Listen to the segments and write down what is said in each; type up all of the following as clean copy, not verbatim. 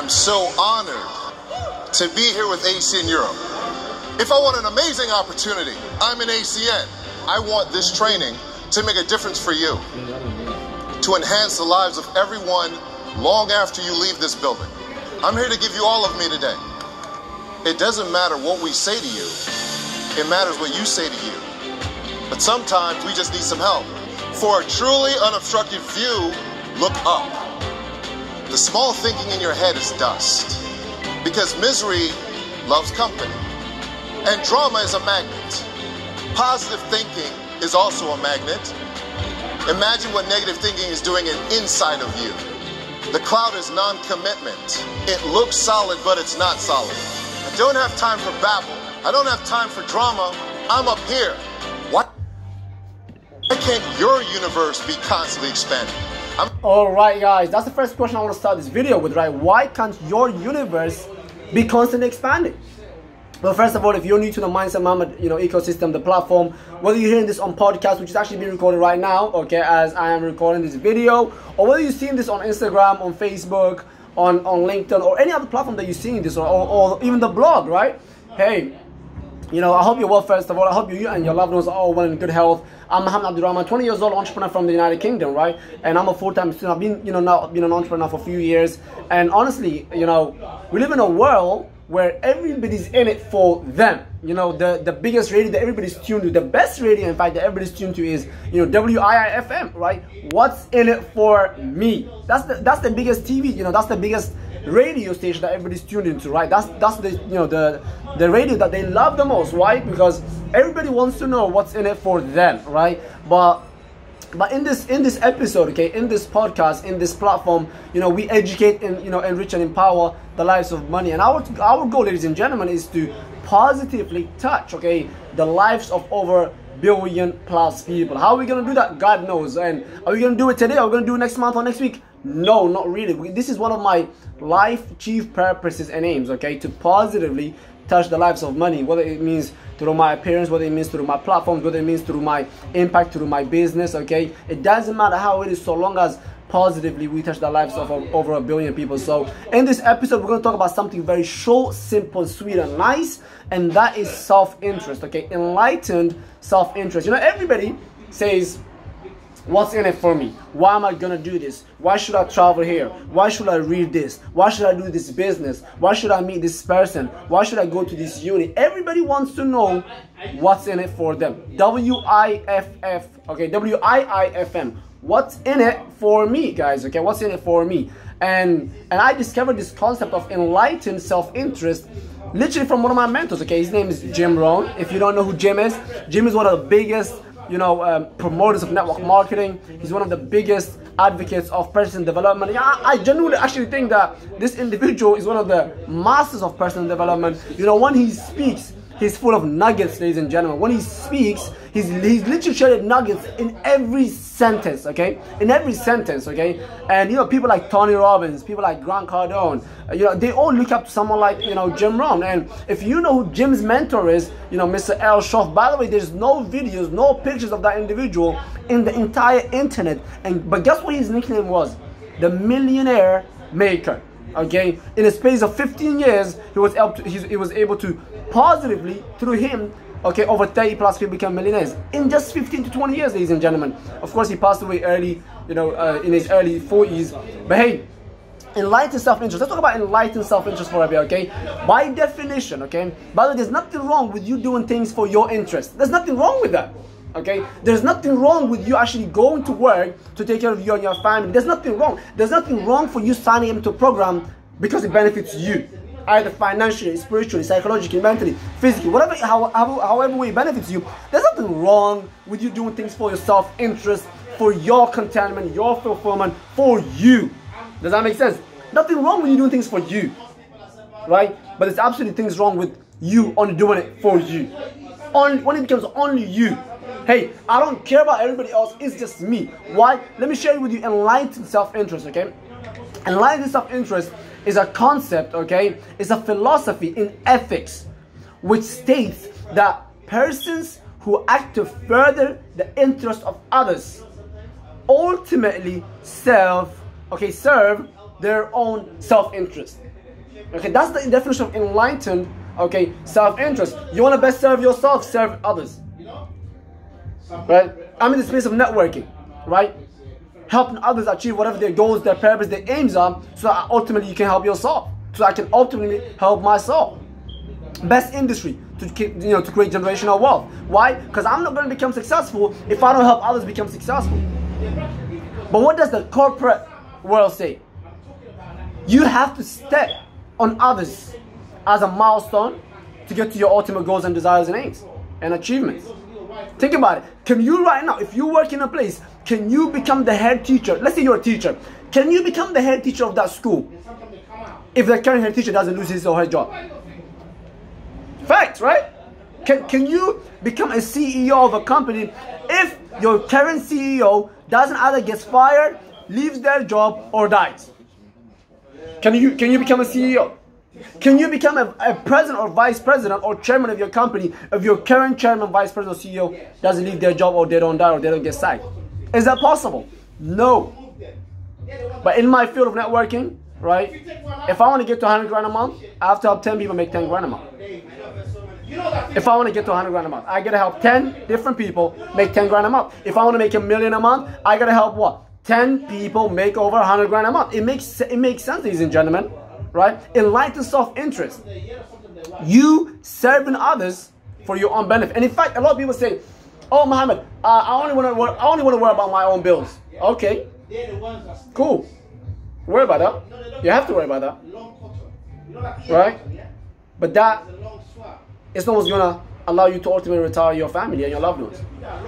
am so honored to be here with AC in Europe. If I want an amazing opportunity, I'm in ACN. I want this training to make a difference for you, to enhance the lives of everyone long after you leave this building. I'm here to give you all of me today. It doesn't matter what we say to you. It matters what you say to you. But sometimes we just need some help. For a truly unobstructed view, look up. The small thinking in your head is dust, because misery loves company. And drama is a magnet. Positive thinking is also a magnet. Imagine what negative thinking is doing inside of you. The cloud is non-commitment. It looks solid, but it's not solid. I don't have time for babble. I don't have time for drama. I'm up here. Why can't your universe be constantly expanding? Alright guys, that's the first question I want to start this video with, right? Why can't your universe be constantly expanding? Well, first of all, if you're new to the Mindset Mama, ecosystem, the platform, whether you're hearing this on podcast, which is actually being recorded right now, okay, as I am recording this video, or whether you're seeing this on Instagram, on Facebook, on LinkedIn, or any other platform that you're seeing this, or even the blog, right? Hey, I hope you're well, first of all. I hope you and your loved ones are all well and in good health. I'm Mohammed Abdurrahman, 20 years old, entrepreneur from the United Kingdom, right? And I'm a full-time student. I've been, now been an entrepreneur for a few years. And honestly, we live in a world where everybody's in it for them. The biggest radio that everybody's tuned to, the best radio, in fact, that everybody's tuned to is, WIIFM, right? What's in it for me? That's the biggest TV, that's the biggest radio station that everybody's tuned into, right? That's the radio that they love the most. Why? Because everybody wants to know what's in it for them, right? But in this episode, okay, in this podcast, in this platform, we educate and enrich and empower the lives of money. And our goal, ladies and gentlemen, is to positively touch, okay, the lives of over billion plus people. How are we gonna do that? God knows. And are we gonna do it today? Are we gonna do it next month or next week? No, not really. This is one of my life chief purposes and aims, okay, to positively touch the lives of money, whether it means through my appearance, whether it means through my platforms, whether it means through my impact, through my business, okay? It doesn't matter how it is, so long as positively we touch the lives of over a billion people. So in this episode, we're going to talk about something very short, simple, sweet, and nice, and that is self-interest, okay? Enlightened self-interest. Everybody says, what's in it for me? Why am I gonna do this? Why should I travel here? Why should I read this? Why should I do this business? Why should I meet this person? Why should I go to this uni? Everybody wants to know what's in it for them. W-I-F-F, okay, W-I-I-F-M. What's in it for me, guys? Okay, what's in it for me? And I discovered this concept of enlightened self-interest literally from one of my mentors, okay? His name is Jim Rohn. If you don't know who Jim is one of the biggest promoters of network marketing. He's one of the biggest advocates of personal development. Yeah, I genuinely actually think that this individual is one of the masters of personal development. When he speaks, he's full of nuggets, ladies and gentlemen. When he speaks, he's literally sharing nuggets in every sentence, okay? In every sentence, okay? And people like Tony Robbins, people like Grant Cardone, they all look up to someone like Jim Rohn. And if you know who Jim's mentor is, Mr. L. Schoff. By the way, there's no videos, no pictures of that individual in the entire internet. But guess what his nickname was? The Millionaire Maker. Okay, in a space of 15 years, he was able to positively, through him, okay, over 30 plus people become millionaires in just 15 to 20 years, ladies and gentlemen. Of course, he passed away early, in his early 40s. But hey, enlightened self-interest. Let's talk about enlightened self-interest for a bit, okay? By definition, okay? By the way, there's nothing wrong with you doing things for your interest. There's nothing wrong with that. Okay, there's nothing wrong with you actually going to work to take care of you and your family. There's nothing wrong. There's nothing wrong for you signing into a program because it benefits you, either financially, spiritually, psychologically, mentally, physically, however way it benefits you. There's nothing wrong with you doing things for your self-interest, for your contentment, your fulfillment, for you. Does that make sense? Nothing wrong with you doing things for you, right? But there's absolutely things wrong with you only doing it for you. Only when it becomes only you. Hey, I don't care about everybody else, it's just me. Why? Let me share with you enlightened self-interest, okay? Enlightened self-interest is a concept, okay? It's a philosophy in ethics which states that persons who act to further the interest of others ultimately serve their own self-interest. Okay, that's the definition of enlightened, okay, self-interest. You want to best serve yourself, serve others. Right? I'm in the space of networking, right? Helping others achieve whatever their goals, their purpose, their aims are, so that ultimately you can help yourself. So I can ultimately help myself. Best industry to to create generational wealth. Why? Because I'm not going to become successful if I don't help others become successful. But what does the corporate world say? You have to step on others as a milestone to get to your ultimate goals and desires and aims and achievements. Think about it. Can you right now, if you work in a place, can you become the head teacher? Let's say you're a teacher. Can you become the head teacher of that school if the current head teacher doesn't lose his or her job? Fact, right? Can you become a CEO of a company if your current CEO doesn't either get fired, leaves their job, or dies? Can you become a CEO? Can you become a president or vice president or chairman of your company if your current chairman, vice president, or CEO doesn't leave their job, or they don't die, or they don't get sacked? Is that possible? No. But in my field of networking, right, if I want to get to 100 grand a month, I have to help 10 people make 10 grand a month. If I want to get to 100 grand a month, I got to help 10 different people make 10 grand a month. If I want to make $1 million a month, I got to help what? 10 people make over 100 grand a month. It makes sense, ladies and gentlemen, right? Enlightened self-interest. You serving others for your own benefit. And in fact, a lot of people say, "Oh, Muhammad, I only want to worry about my own bills." Okay, cool. Worry about that. You have to worry about that, right? But that is not what's gonna allow you to ultimately retire your family and your loved ones.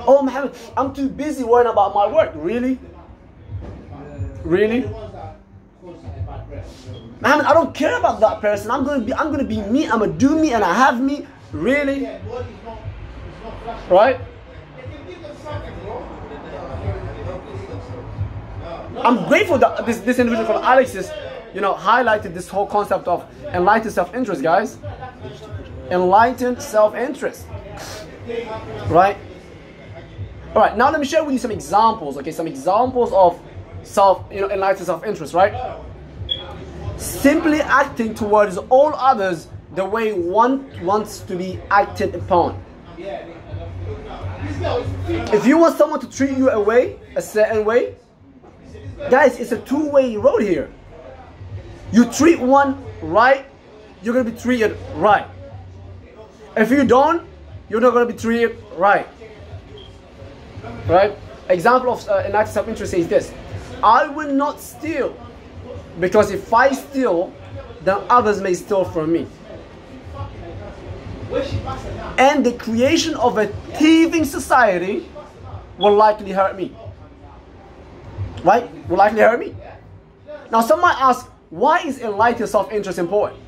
"Oh, Muhammad, I'm too busy worrying about my work." Really? Really? "Muhammad, I don't care about that person. I'm gonna be me. I'm gonna do me, and I have me." Really? Right? I'm grateful that this individual called Alexis, highlighted this whole concept of enlightened self-interest, guys. Enlightened self-interest. Right? All right. Now let me share with you some examples. Okay, some examples of enlightened self-interest. Right? Simply acting towards all others the way one wants to be acted upon. If you want someone to treat you a certain way, guys, it's a two-way road here. You treat one right, you're going to be treated right. If you don't, you're not going to be treated right. Right? Example of enlightened self-interest says this: "I will not steal, because if I steal, then others may steal from me. And the creation of a thieving society will likely hurt me." Right? Will likely hurt me. Now, some might ask, why is enlightened self-interest important?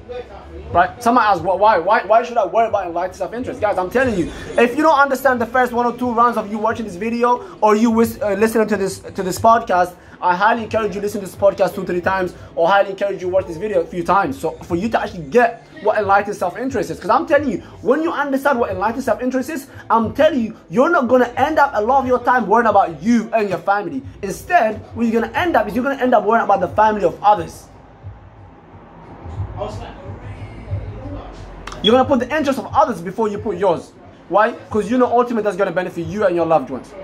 Right? Some might ask, why should I worry about enlightened self-interest? Guys, I'm telling you, if you don't understand the first 1 or 2 rounds of you watching this video, or you listening to this podcast, I highly encourage you listen to this podcast 2-3 times, or highly encourage you watch this video a few times, so for you to actually get what enlightened self-interest is. Because I'm telling you, when you understand what enlightened self-interest is, I'm telling you, you're not going to end up a lot of your time worrying about you and your family. Instead, what you're going to end up is you're going to end up worrying about the family of others. You're going to put the interest of others before you put yours. Why? Because you know ultimately that's going to benefit you and your loved ones.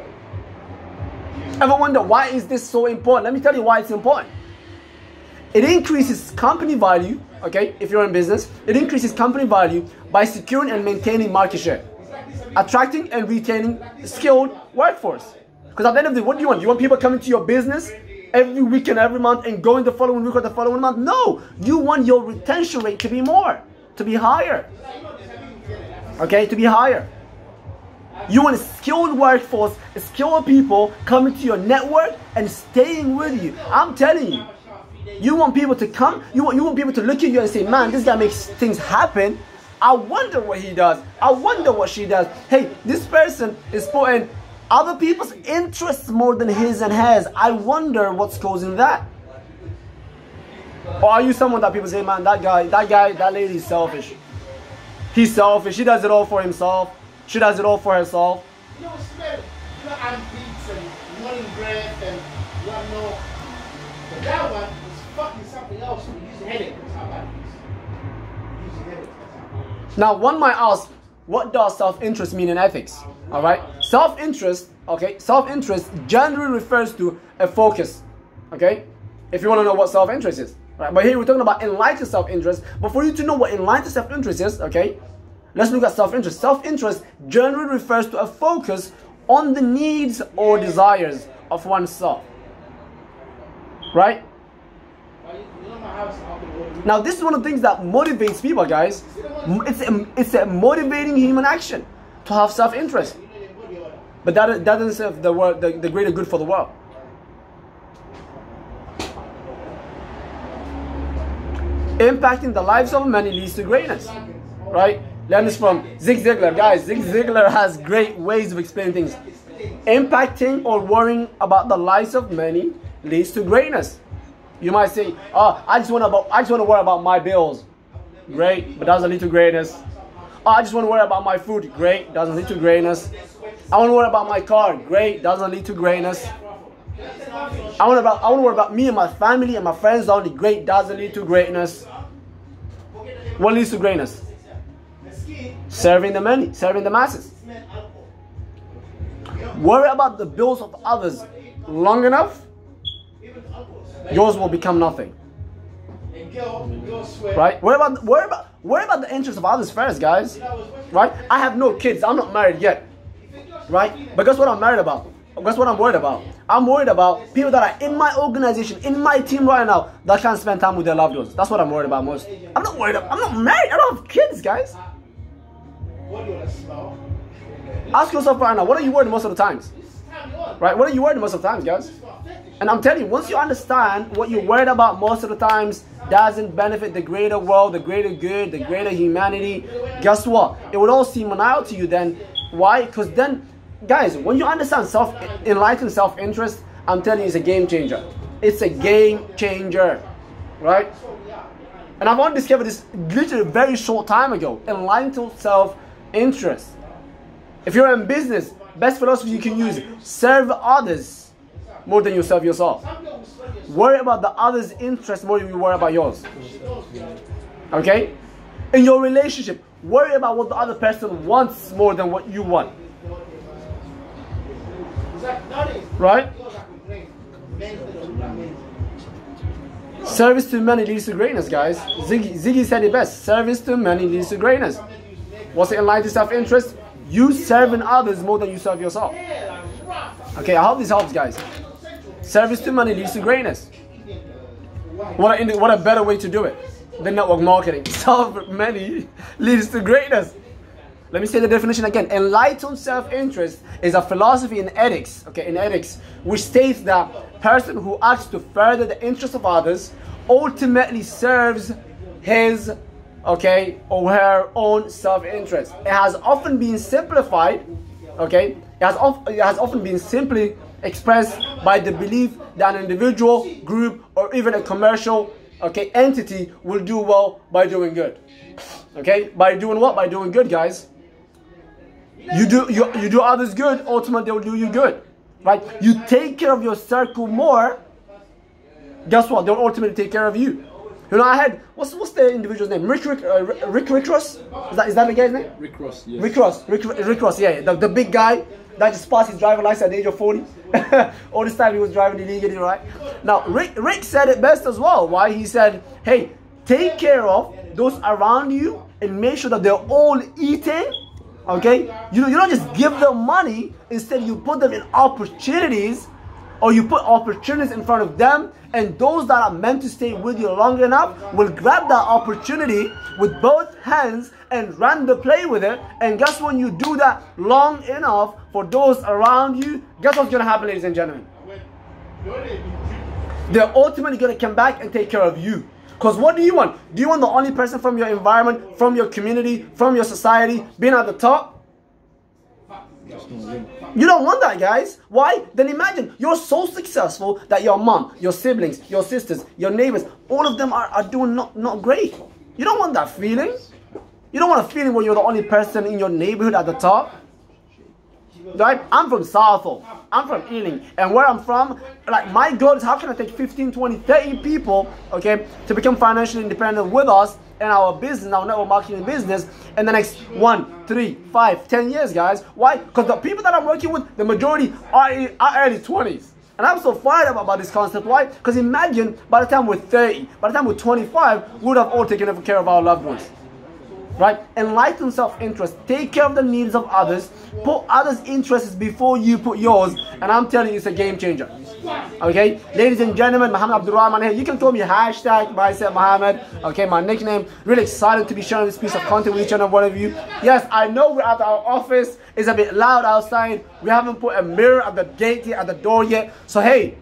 Ever wonder, why is this so important? Let me tell you why it's important. It increases company value, okay, if you're in business. It increases company value by securing and maintaining market share, attracting and retaining skilled workforce. Because at the end of the day, what do you want? You want people coming to your business every week and every month and going the following week or the following month? No, you want your retention rate to be more, to be higher. Okay, to be higher. You want a skilled workforce, skilled people coming to your network and staying with you. I'm telling you. You want people to come, you want people to look at you and say, "Man, this guy makes things happen. I wonder what he does. I wonder what she does. Hey, this person is putting other people's interests more than his and hers. I wonder what's causing that." Or are you someone that people say, "Man, that lady is selfish. He's selfish. He does it all for himself. She does it all for herself." Antiques and morning breath and whatnot. But that one is fucking something else. We use headaches. How about this? Now, one might ask, what does self-interest mean in ethics? All right, self-interest, okay, self-interest generally refers to a focus, okay, if you want to know what self-interest is, right? But here we're talking about enlightened self-interest. But for you to know what enlightened self-interest is, okay, let's look at self-interest. Self-interest generally refers to a focus on the needs or desires of oneself, right? Now, this is one of the things that motivates people, guys. It's a motivating human action to have self-interest. But that doesn't serve the world, the greater good for the world. Impacting the lives of many leads to greatness, right? Learn this from Zig Ziglar. Guys, Zig Ziglar has great ways of explaining things. Impacting or worrying about the lives of many leads to greatness. You might say, oh, I just want to worry about my bills. Great, but doesn't lead to greatness. Oh, I just want to worry about my food. Great, doesn't lead to greatness. I want to worry about my car. Great, doesn't lead to greatness. I want to worry about me and my family and my friends only. Great, doesn't lead to greatness. What leads to greatness? Serving the many, serving the masses. Worry about the bills of others long enough, yours will become nothing. Right? Worry about the interests of others first, guys. Right? I have no kids. I'm not married yet. Right? But guess what I'm married about? Guess what I'm worried about? I'm worried about people that are in my organization, in my team right now, that can't spend time with their loved ones. That's what I'm worried about most. I'm not worried about, I'm not married. I don't have kids, guys. Ask yourself right now, what are you worried most of the times? Right? What are you worried most of the times, guys? And I'm telling you, once you understand what you're worried about most of the times doesn't benefit the greater world, the greater good, the greater humanity, guess what? It would all seem banal to you then. Why? Because then, guys, when you understand enlightened self-interest, I'm telling you, it's a game changer. It's a game changer, right? And I've only discovered this literally a very short time ago. Enlightened self-interest. If you're in business, best philosophy you can use, serve others more than you serve yourself. Worry about the other's interest more than you worry about yours. Okay? In your relationship, worry about what the other person wants more than what you want. Right? Service to many leads to greatness, guys. Ziggy said it best. Service to many leads to greatness. What's the enlightened self-interest? You serving others more than you serve yourself. Okay, I hope this helps, guys. Service to money leads to greatness. What a better way to do it than network marketing. Serve money leads to greatness. Let me say the definition again. Enlightened self-interest is a philosophy in ethics, okay, in ethics, which states that person who acts to further the interests of others ultimately serves his, okay, or her own self-interest. It has often been simplified, okay, it has often been simply expressed by the belief that an individual, group, or even a commercial, okay, entity will do well by doing good. Okay, by doing what? By doing good, guys. You do others good, ultimately they will do you good, right? You take care of your circle more, guess what? They'll ultimately take care of you. You know, I had, what's the individual's name? Rick Ross? Is that the guy's name? Rick Ross, yes. Rick Ross, yeah. The big guy that just passed his driver's license at the age of 40. All this time he was driving illegally, right? Now, Rick said it best as well. Why? He said, hey, take care of those around you and make sure that they're all eating. Okay? You don't just give them money. Instead, you put them in opportunities, or you put opportunities in front of them, and those that are meant to stay with you long enough will grab that opportunity with both hands and run the play with it. And guess when you do that long enough for those around you, guess what's going to happen, ladies and gentlemen? They're ultimately going to come back and take care of you. Because what do you want? Do you want the only person from your environment, from your community, from your society being at the top? You don't want that, guys. Why? Then imagine you're so successful that your mom, your siblings, your sisters, your neighbors, all of them are doing not great. You don't want that feeling. You don't want a feeling where you're the only person in your neighborhood at the top. right? I'm from Southall. I'm from Ealing. And where I'm from, like, my goal is how can I take 15, 20, 30 people, okay, to become financially independent with us in our business, our network marketing business, in the next 1, 3, 5, 10 years, guys. Why? Because the people that I'm working with, the majority are early 20s. And I'm so fired up about this concept. Why? Because imagine by the time we're 30, by the time we're 25, we would have all taken care of our loved ones. Right? Enlighten self-interest. Take care of the needs of others. Put others' interests before you put yours. And I'm telling you, it's a game changer. Okay? Ladies and gentlemen, Muhammad Abdurrahman here. You can call me hashtag Myself Muhammad. Okay, my nickname. Really excited to be sharing this piece of content with each and one of you. Yes, I know we're at our office. It's a bit loud outside. We haven't put a mirror at the gate yet, at the door yet. So hey,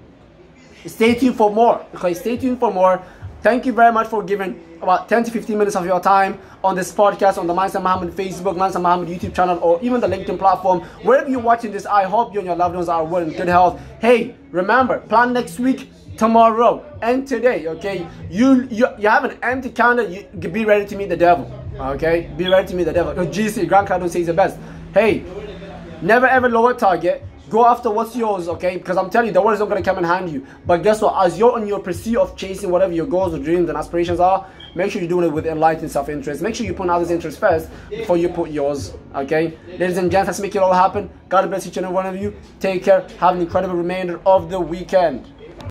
stay tuned for more. Okay, stay tuned for more. Thank you very much for giving about 10 to 15 minutes of your time on this podcast, on the Mindset Muhammad Facebook, Mindset Muhammad YouTube channel, or even the LinkedIn platform. Wherever you're watching this, I hope you and your loved ones are well in good health. Hey, remember, plan next week, tomorrow, and today, okay? You have an empty calendar, you be ready to meet the devil, okay? Be ready to meet the devil. GC, Grant Cardone says the best. Hey, never ever lower target. Go after what's yours, okay? Because I'm telling you, the world is not going to come and hand you. But guess what? As you're on your pursuit of chasing whatever your goals or dreams and aspirations are, make sure you're doing it with enlightened self-interest. Make sure you put others' interests first before you put yours, okay? Ladies and gents, let's make it all happen. God bless each and every one of you. Take care. Have an incredible remainder of the weekend.